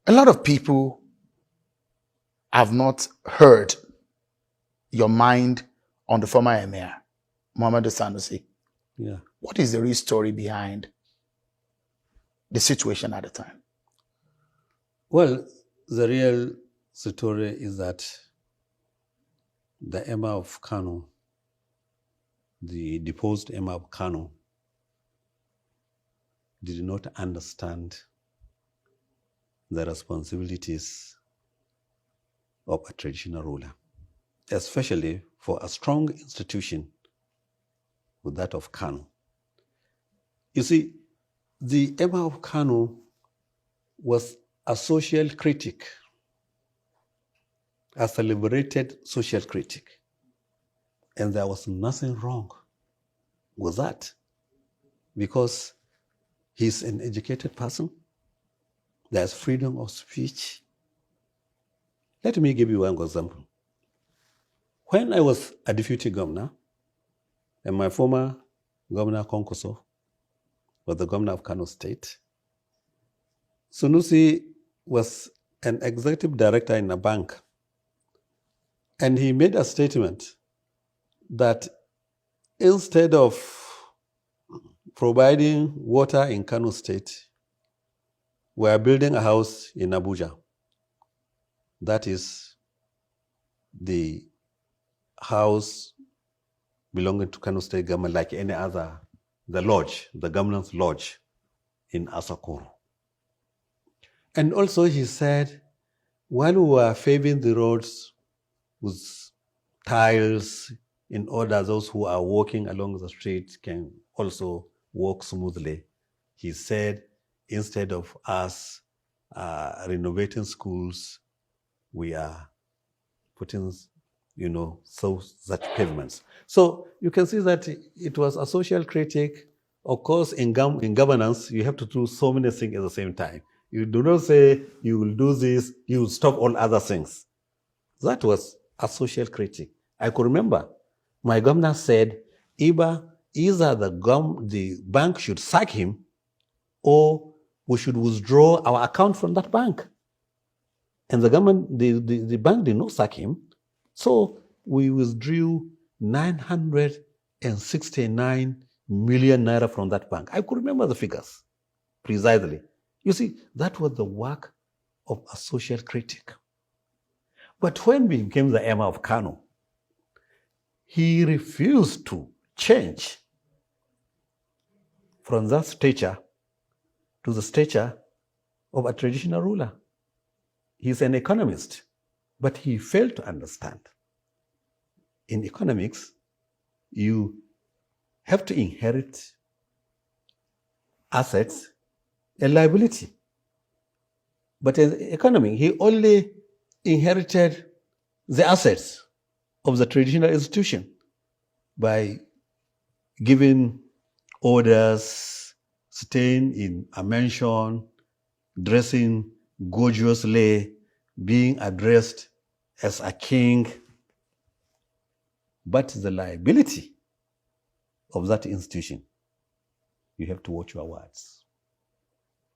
A lot of people have not heard your mind on the former Emir, Lamido Sanusi. Yeah. What is the real story behind the situation at the time? Well, the real story is that the Emir of Kano, the deposed Emir of Kano, did not understand the responsibilities of a traditional ruler, especially for a strong institution with that of Kano. You see, the Emir of Kano was a social critic, a celebrated social critic. And there was nothing wrong with that because he's an educated person. There's freedom of speech. Let me give you one example. When I was a deputy governor, and my former governor, Konkoso, was the governor of Kano State, Sanusi was an executive director in a bank. And he made a statement that instead of providing water in Kano State, we are building a house in Abuja. That is the house belonging to Kano State government, like any other, the lodge, the governance lodge in Asakoro. And also he said, while we were paving the roads with tiles in order those who are walking along the street can also walk smoothly, he said, instead of us renovating schools, we are putting, such pavements. So you can see that it was a social critic. Of course, in governance, you have to do so many things at the same time. You do not say you will do this, you will stop all other things. That was a social critic. I could remember my governor said either the bank should sack him or we should withdraw our account from that bank. And the government, the bank did not sack him. So we withdrew 969 million naira from that bank. I could remember the figures precisely. You see, that was the work of a social critic. But when we became the Emir of Kano, he refused to change from that stature to the stature of a traditional ruler. He's an economist, but he failed to understand. In economics, you have to inherit assets and liability. But in economy, he only inherited the assets of the traditional institution by giving orders, staying in a mansion, dressing gorgeously, being addressed as a king. But the liability of that institution, you have to watch your words.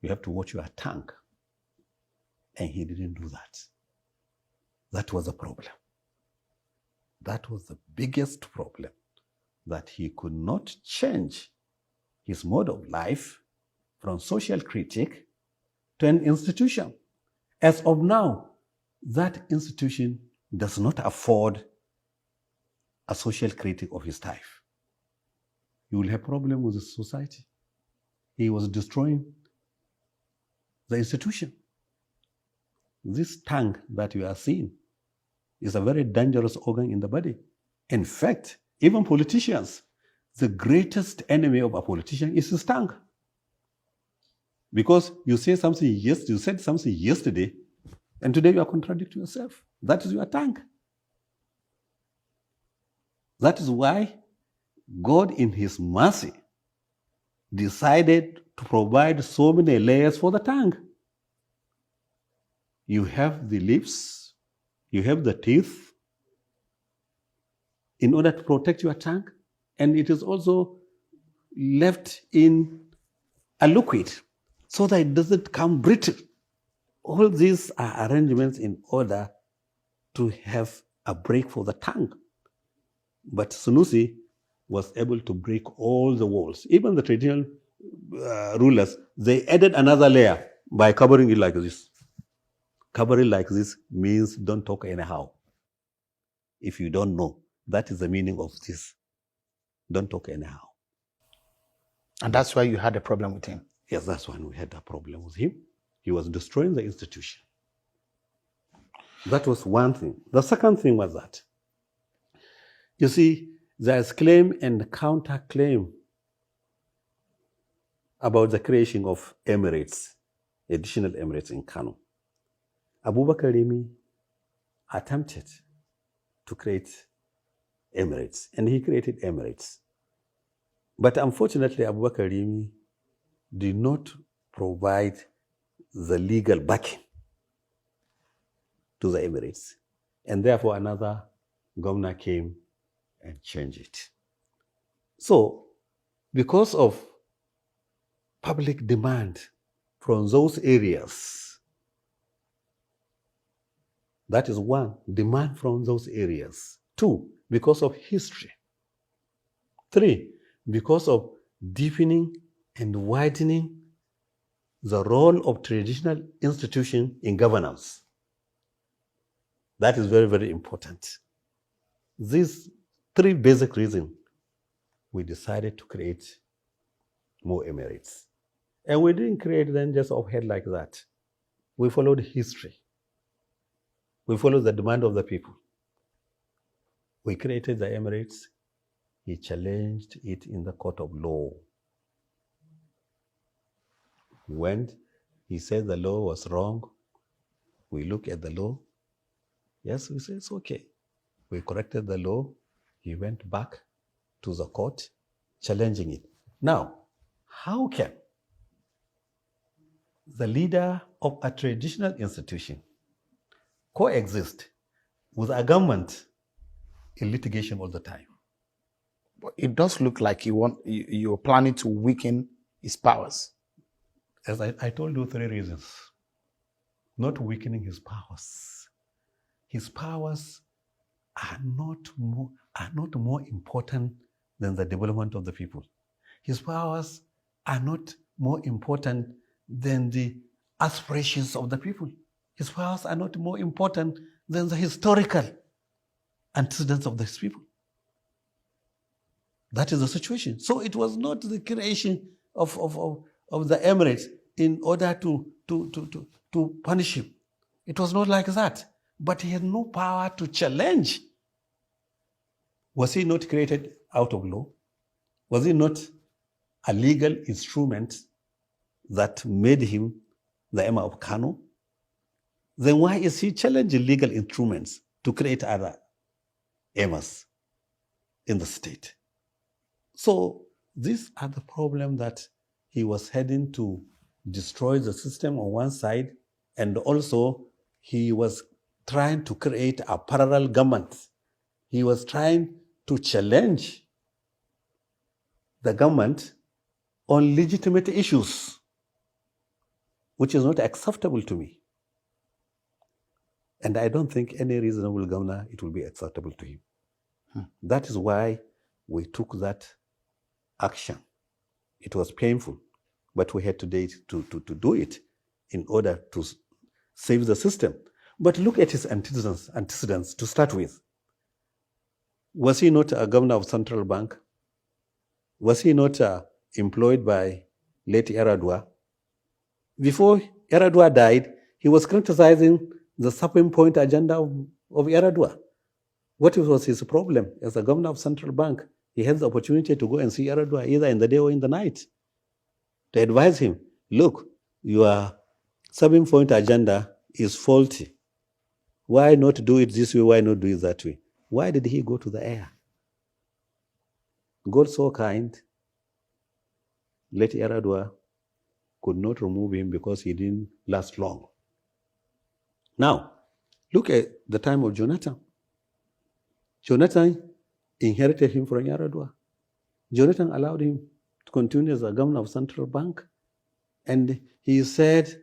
You have to watch your tongue. And he didn't do that. That was a problem. That was the biggest problem, that he could not change his mode of life from social critic to an institution. As of now, that institution does not afford a social critic of his type. He will have problem with the society. He was destroying the institution. This tongue that you are seeing is a very dangerous organ in the body. In fact, even politicians, the greatest enemy of a politician is his tongue. Because you said something yesterday, and today you are contradicting yourself. That is your tongue. That is why God, in his mercy, decided to provide so many layers for the tongue. You have the lips, you have the teeth, in order to protect your tongue, and it is also left in a liquid so that it doesn't become brittle. All these are arrangements in order to have a break for the tongue. But Sanusi was able to break all the walls. Even the traditional rulers, they added another layer by covering it like this. Covering like this means don't talk anyhow. If you don't know, that is the meaning of this. Don't talk anyhow. And that's why you had a problem with him. Yes, that's when we had a problem with him. He was destroying the institution. That was one thing. The second thing was that, you see, there's claim and counterclaim about the creation of emirates, additional emirates in Kano. Abubakar Rimi attempted to create emirates, and he created emirates. But unfortunately, Abubakar Rimi did not provide the legal backing to the emirates. And therefore, another governor came and changed it. So, because of public demand from those areas, that is one, demand from those areas. Two, because of history. Three, because of deepening and widening the role of traditional institution in governance. That is very, very important. These three basic reasons, we decided to create more emirates. And we didn't create them just off head like that. We followed history. We followed the demand of the people. We created the emirates. He challenged it in the court of law. When he said the law was wrong, we look at the law. Yes, we say it's okay. We corrected the law. He went back to the court, challenging it. Now, how can the leader of a traditional institution coexist with a government in litigation all the time? But it does look like you're planning to weaken his powers. As I told you, three reasons. Not weakening his powers. His powers are not more important than the development of the people. His powers are not more important than the aspirations of the people. His powers are not more important than the historical antecedents of these people. That is the situation. So it was not the creation of the emirates in order to punish him. It was not like that. But he had no power to challenge. Was he not created out of law? Was he not a legal instrument that made him the Emir of Kano? Then why is he challenging legal instruments to create other emirs in the state? So these are the problems that he was heading to destroy the system on one side, and also he was trying to create a parallel government. He was trying to challenge the government on legitimate issues, which is not acceptable to me. And I don't think any reasonable governor, it will be acceptable to him. That is why we took that action. It was painful, but we had to do it in order to save the system. But look at his antecedents to start with. Was he not a governor of Central Bank? Was he not employed by late Yaradua? Before Yaradua died, he was criticizing the Supreme Point agenda of Yaradua. What was his problem? As a governor of Central Bank, he has the opportunity to go and see Yaradua either in the day or in the night to advise him, look, your 7-point agenda is faulty. Why not do it this way? Why not do it that way? Why did he go to the air? God so kind, late Yaradua could not remove him because he didn't last long. Now, look at the time of Jonathan. Jonathan inherited him from Yaradua. Jonathan allowed him to continue as a governor of Central Bank. And he said,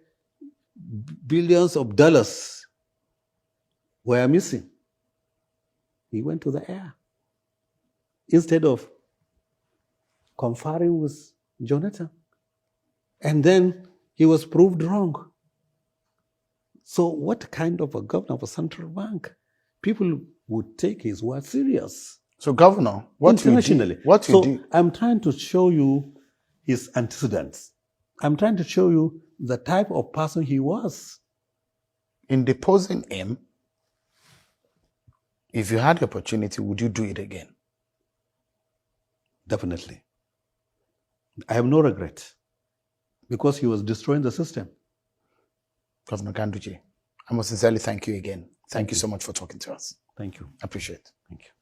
billions of dollars were missing. He went to the air instead of conferring with Jonathan. And then he was proved wrong. So what kind of a governor of a central bank? People would take his word serious. So, Governor, what you did, I'm trying to show you his antecedents. I'm trying to show you the type of person he was. In deposing him, if you had the opportunity, would you do it again? Definitely. I have no regret because he was destroying the system. Governor Ganduje, I must sincerely thank you again. Thank you so much for talking to us. Thank you. I appreciate it. Thank you.